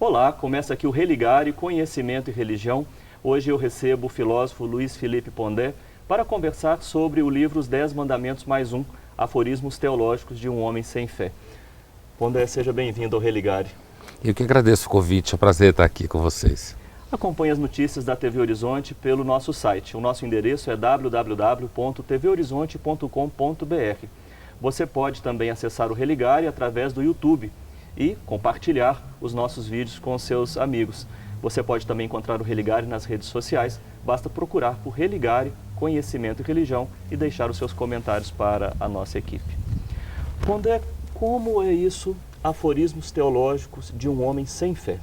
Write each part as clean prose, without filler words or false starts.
Olá, começa aqui o Religare, Conhecimento e Religião. Hoje eu recebo o filósofo Luiz Felipe Pondé para conversar sobre o livro Os 10 Mandamentos mais um, Aforismos Teológicos de um Homem Sem Fé. Pondé, seja bem-vindo ao Religare. Eu que agradeço o convite, é um prazer estar aqui com vocês. Acompanhe as notícias da TV Horizonte pelo nosso site. O nosso endereço é www.tvhorizonte.com.br. Você pode também acessar o Religare através do YouTube e compartilhar os nossos vídeos com seus amigos. Você pode também encontrar o Religare nas redes sociais. Basta procurar por Religare, Conhecimento e Religião e deixar os seus comentários para a nossa equipe. Pondé, como é isso, aforismos teológicos de um homem sem fé?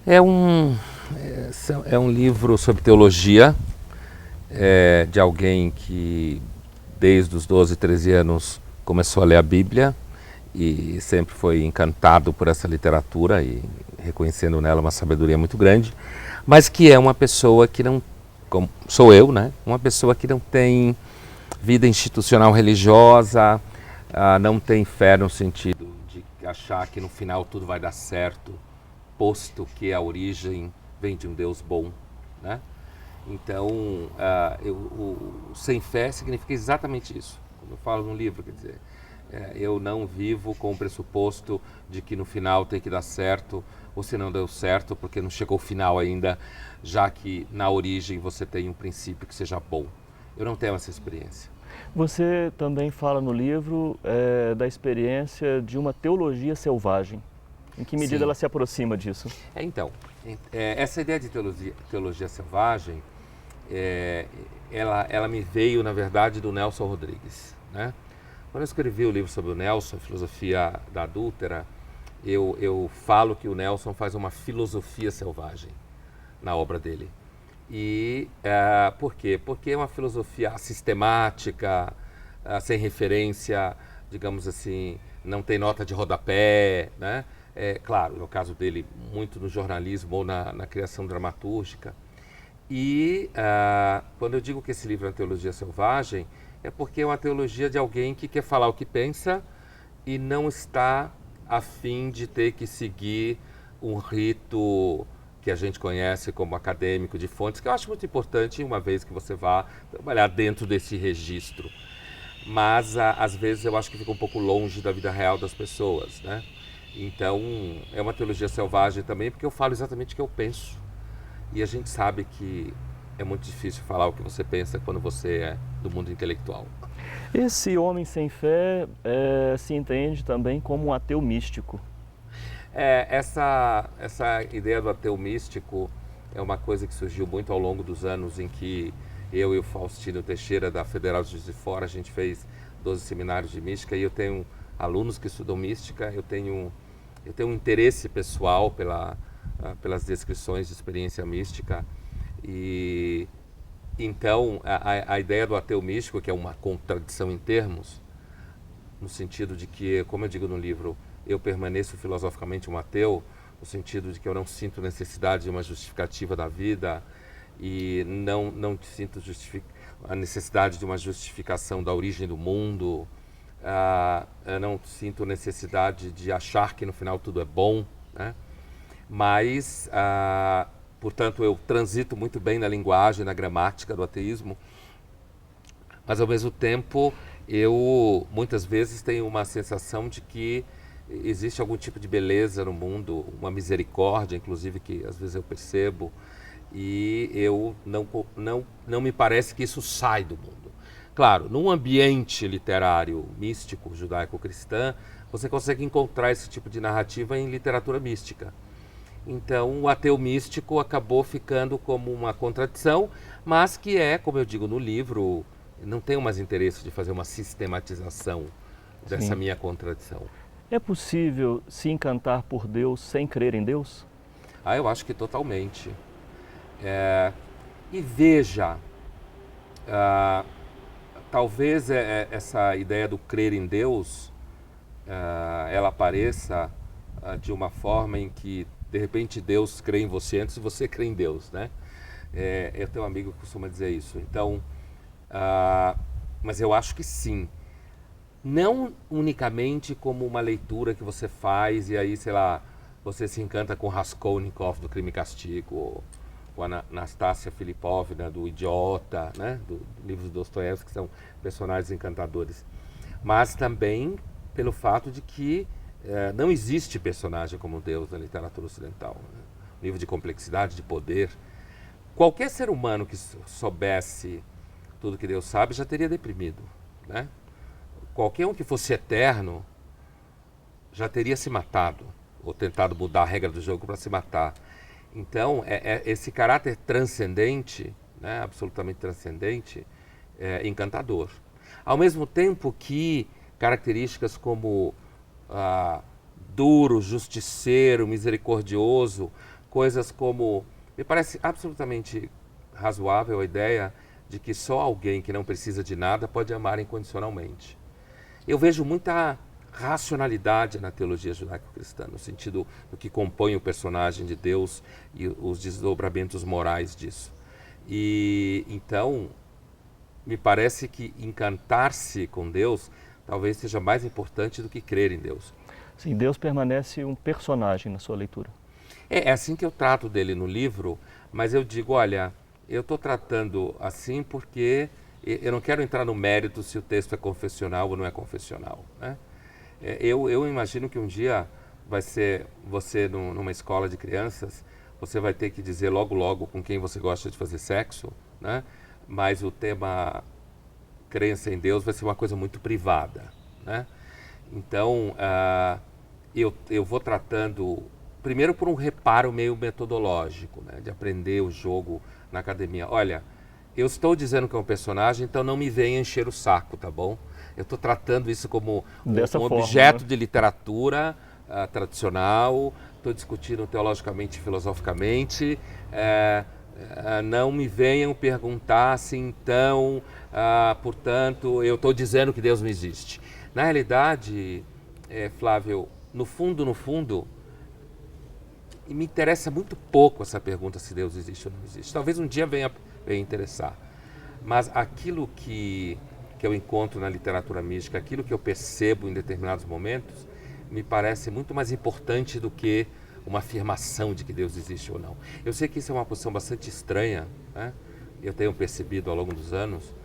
É um livro sobre teologia, de alguém que desde os 12, 13 anos começou a ler a Bíblia e sempre foi encantado por essa literatura e reconhecendo nela uma sabedoria muito grande, mas que é uma pessoa que não, como sou eu, né? Uma pessoa que não tem vida institucional religiosa, não tem fé no sentido de achar que no final tudo vai dar certo, posto que a origem vem de um Deus bom, né? Então, o sem fé significa exatamente isso. Como eu falo no livro, quer dizer, eu não vivo com o pressuposto de que no final tem que dar certo, ou se não deu certo, porque não chegou o final ainda, já que na origem você tem um princípio que seja bom. Eu não tenho essa experiência. Você também fala no livro da experiência de uma teologia selvagem. Em que medida ela se aproxima disso? Essa ideia de teologia selvagem, ela me veio, na verdade, do Nelson Rodrigues, né? Quando eu escrevi o livro sobre o Nelson, Filosofia da Adúltera, eu falo que o Nelson faz uma filosofia selvagem na obra dele. E por quê? Porque é uma filosofia sistemática, sem referência, digamos assim, não tem nota de rodapé, né? Claro, no caso dele, muito no jornalismo ou na criação dramatúrgica. E quando eu digo que esse livro é uma teologia selvagem, é porque é uma teologia de alguém que quer falar o que pensa e não está a fim de ter que seguir um rito que a gente conhece como acadêmico de fontes, que eu acho muito importante uma vez que você vá trabalhar dentro desse registro. Mas às vezes eu acho que fica um pouco longe da vida real das pessoas, né? Então é uma teologia selvagem também, porque eu falo exatamente o que eu penso. E a gente sabe que é muito difícil falar o que você pensa quando você é do mundo intelectual. Esse homem sem fé se entende também como um ateu místico. Essa ideia do ateu místico é uma coisa que surgiu muito ao longo dos anos em que eu e o Faustino Teixeira, da Federal de Juiz de Fora, a gente fez 12 seminários de mística e eu tenho alunos que estudam mística, eu tenho um interesse pessoal pelas descrições de experiência mística. E então a ideia do ateu místico, que é uma contradição em termos, no sentido de que, como eu digo no livro, eu permaneço filosoficamente um ateu, no sentido de que eu não sinto necessidade de uma justificativa da vida e não sinto a necessidade de uma justificação da origem do mundo, eu não sinto necessidade de achar que no final tudo é bom, né? Mas, portanto, eu transito muito bem na linguagem, na gramática do ateísmo, mas ao mesmo tempo eu muitas vezes tenho uma sensação de que existe algum tipo de beleza no mundo, uma misericórdia, inclusive, que às vezes eu percebo, e eu não me parece que isso sai do mundo. Claro, num ambiente literário místico, judaico-cristã, você consegue encontrar esse tipo de narrativa em literatura mística. Então, o ateu místico acabou ficando como uma contradição, mas que como eu digo no livro, não tenho mais interesse de fazer uma sistematização dessa minha contradição. É possível se encantar por Deus sem crer em Deus? Eu acho que totalmente. E veja, talvez essa ideia do crer em Deus, ela apareça de uma forma em que de repente Deus crê em você antes de você crer em Deus, né? Eu tenho um amigo que costuma dizer isso. Então, mas eu acho que sim. Não unicamente como uma leitura que você faz e aí, sei lá, você se encanta com Raskolnikov do Crime e Castigo, ou com a Nastassia Filipovna do Idiota, né? Do livro do Dostoiévski, que são personagens encantadores. Mas também pelo fato de que não existe personagem como Deus na literatura ocidental. Né? Nível de complexidade, de poder. Qualquer ser humano que soubesse tudo que Deus sabe já teria deprimido. Né? Qualquer um que fosse eterno já teria se matado, ou tentado mudar a regra do jogo para se matar. Então, esse caráter transcendente, né, absolutamente transcendente, é encantador. Ao mesmo tempo que características como duro, justiceiro, misericordioso, coisas como... Me parece absolutamente razoável a ideia de que só alguém que não precisa de nada pode amar incondicionalmente. Eu vejo muita racionalidade na teologia judaico-cristã, no sentido do que compõe o personagem de Deus e os desdobramentos morais disso. E então, me parece que encantar-se com Deus talvez seja mais importante do que crer em Deus. Sim, Deus permanece um personagem na sua leitura. É assim que eu trato dele no livro, mas eu digo, olha, eu estou tratando assim porque eu não quero entrar no mérito se o texto é confessional ou não é confessional, né? Eu imagino que um dia vai ser você numa escola de crianças, você vai ter que dizer logo com quem você gosta de fazer sexo, né? Mas o tema crença em Deus vai ser uma coisa muito privada, né? Então, eu vou tratando, primeiro por um reparo meio metodológico, né? De aprender o jogo na academia. Olha, eu estou dizendo que é um personagem, então não me venha encher o saco, tá bom? Eu estou tratando isso como um objeto, né, de literatura tradicional, estou discutindo teologicamente e filosoficamente. Não me venham perguntar se então, portanto, eu estou dizendo que Deus não existe. Na realidade, Flávio, no fundo, me interessa muito pouco essa pergunta se Deus existe ou não existe. Talvez um dia venha interessar. Mas aquilo que eu encontro na literatura mística, aquilo que eu percebo em determinados momentos, me parece muito mais importante do que uma afirmação de que Deus existe ou não. Eu sei que isso é uma posição bastante estranha, né? Eu tenho percebido ao longo dos anos,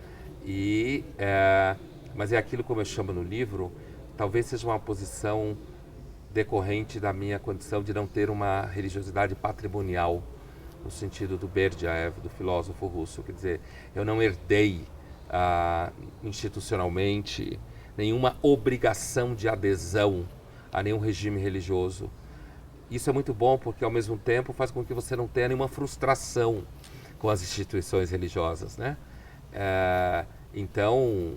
mas é aquilo, como eu chamo no livro, talvez seja uma posição decorrente da minha condição de não ter uma religiosidade patrimonial, no sentido do Berdyaev, do filósofo russo. Quer dizer, eu não herdei institucionalmente nenhuma obrigação de adesão a nenhum regime religioso. Isso é muito bom porque, ao mesmo tempo, faz com que você não tenha nenhuma frustração com as instituições religiosas, né? Então,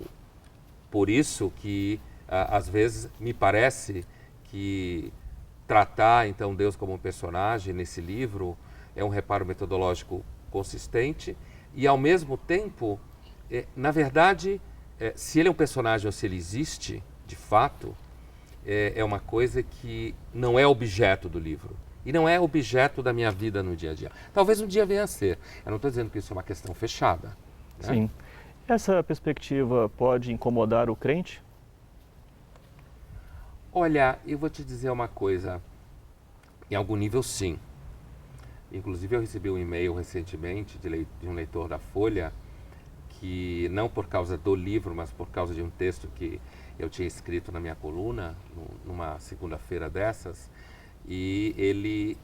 por isso que, às vezes, me parece que tratar, então, Deus como um personagem nesse livro é um reparo metodológico consistente e, ao mesmo tempo, na verdade, se ele é um personagem ou se ele existe, de fato, é uma coisa que não é objeto do livro. E não é objeto da minha vida no dia a dia. Talvez um dia venha a ser. Eu não estou dizendo que isso é uma questão fechada, né? Sim. Essa perspectiva pode incomodar o crente? Olha, eu vou te dizer uma coisa. Em algum nível, sim. Inclusive, eu recebi um e-mail recentemente de um leitor da Folha que, não por causa do livro, mas por causa de um texto que eu tinha escrito na minha coluna, numa segunda-feira dessas, e ele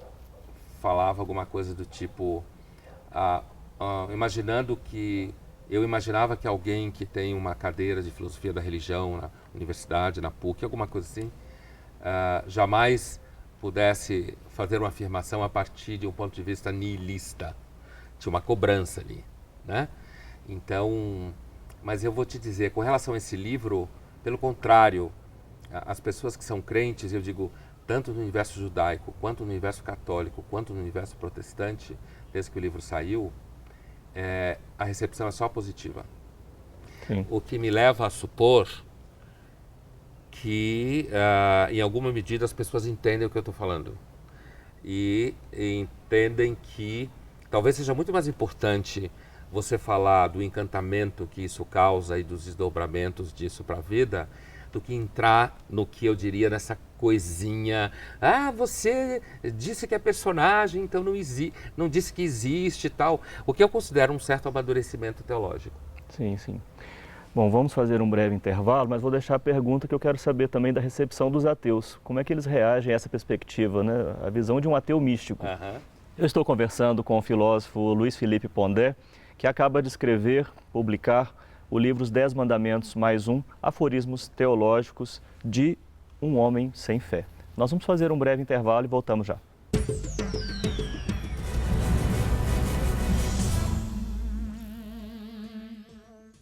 falava alguma coisa do tipo, eu imaginava que alguém que tem uma cadeira de filosofia da religião na universidade, na PUC, alguma coisa assim, jamais pudesse fazer uma afirmação a partir de um ponto de vista nihilista. Tinha uma cobrança ali, né? Então, mas eu vou te dizer, com relação a esse livro, pelo contrário, as pessoas que são crentes, eu digo, tanto no universo judaico, quanto no universo católico, quanto no universo protestante, desde que o livro saiu, a recepção é só positiva. Sim. O que me leva a supor que, em alguma medida, as pessoas entendem o que eu estou falando. E entendem que talvez seja muito mais importante você falar do encantamento que isso causa e dos desdobramentos disso para a vida, do que entrar no que eu diria nessa coisinha. Ah, você disse que é personagem, então não disse que existe e tal. O que eu considero um certo amadurecimento teológico. Sim, sim. Bom, vamos fazer um breve intervalo, mas vou deixar a pergunta que eu quero saber também da recepção dos ateus. Como é que eles reagem a essa perspectiva, né? A visão de um ateu místico. Eu estou conversando com o filósofo Luiz Felipe Pondé, que acaba de escrever, publicar o livro Os 10 Mandamentos mais um, aforismos teológicos de um homem sem fé. Nós vamos fazer um breve intervalo e voltamos já.